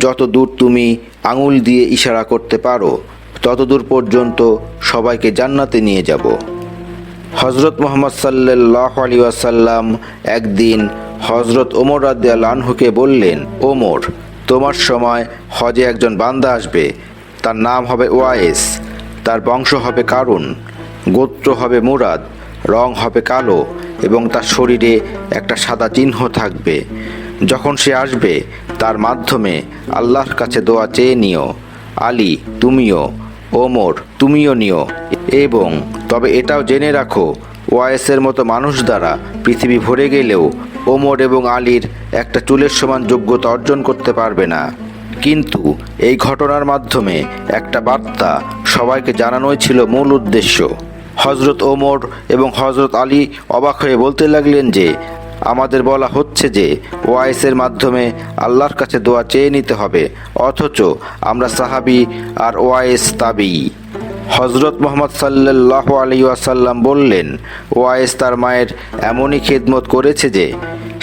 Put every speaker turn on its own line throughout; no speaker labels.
যত দূর তুমি আঙুল দিয়ে ইশারা করতে পারো ততদূর পর্যন্ত সবাইকে জান্নাতে নিয়ে যাব। হজরত মুহাম্মদ সাল্লাল্লাহু আলাইহি ওয়াসাল্লাম একদিন হজরত ওমর রাদিয়াল্লাহু আনহুকে বললেন, ওমর, তোমার সময় হজে একজন বান্দা আসবে, তার নাম হবে ওয়াইস, তার বংশ হবে কারুন, গোত্র হবে মুরাদ, রং হবে কালো এবং তার শরীরে একটা সাদা চিহ্ন থাকবে। যখন সে আসবে তার মাধ্যমে আল্লাহর কাছে দোয়া চেয়ে নিও। আলী তুমিও, ওমর তুমিও নিও, এবং তবে এটাও জেনে রাখো, ওয়াইসের মতো মানুষ দ্বারা পৃথিবী ভরে গেলেও ওমর এবং আলীর একটা চুলের সমান যোগ্যতা অর্জন করতে পারবে না। কিন্তু এই ঘটনার মাধ্যমে একটা বার্তা সবাইকে জানানোই ছিল মূল উদ্দেশ্য। হজরত ওমর এবং হজরত আলী অবাক হয়ে বলতে লাগলেন যে, আমাদের বলা হচ্ছে যে ওয়াইসের মাধ্যমে আল্লাহর কাছে দোয়া চেয়ে নিতে হবে, অথচ আমরা সাহাবী আর ওয়াইস তাবী। হজরত মুহাম্মদ সাল্লাল্লাহু আলাইহি ওয়াসাল্লাম বললেন, ওয়াইস তার মায়ের এমনই খেদমত করেছে যে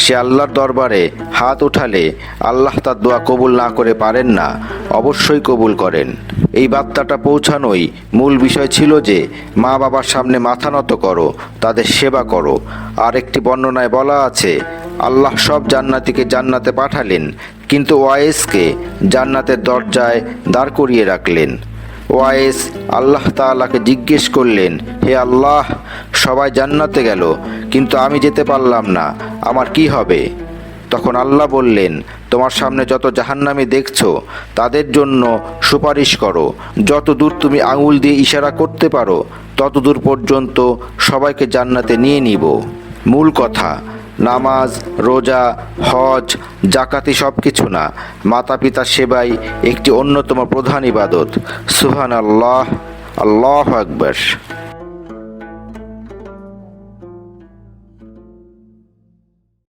সে আল্লাহর দরবারে হাত উঠালে আল্লাহ তার দোয়া কবুল না করে পারেন না, অবশ্যই কবুল করেন। এই বার্তাটা পৌঁছানোই মূল বিষয় ছিল যে মা বাবার সামনে মাথা নত করো, তাদের সেবা করো। আর একটি বর্ণনায় বলা আছে, আল্লাহ সব জান্নাতীকে জান্নাতে পাঠালেন, কিন্তু ওয়াইসকে জান্নাতের দরজায় দাঁড় করিয়ে রাখলেন। ওয়াইস আল্লাহ তাআলাকে জিজ্ঞেস করলেন, হে আল্লাহ, সবাই জান্নাতে গেল কিন্তু আমি যেতে পারলাম না, আমার কি হবে? তখন আল্লাহ বললেন, তোমার সামনে যত জাহান্নামী দেখছো তাদের জন্য সুপারিশ করো। যত দূর তুমি আঙুল দিয়ে ইশারা করতে পারো তত দূর পর্যন্ত সবাইকে জান্নাতে নিয়ে নিব। মূল কথা, নামাজ, রোজা, হজ, জাকাতি সব কিছু না, মাতা পিতার সেবাই একটি অন্যতম প্রধান ইবাদত। সুবহানাল্লাহ, আল্লাহু আকবার।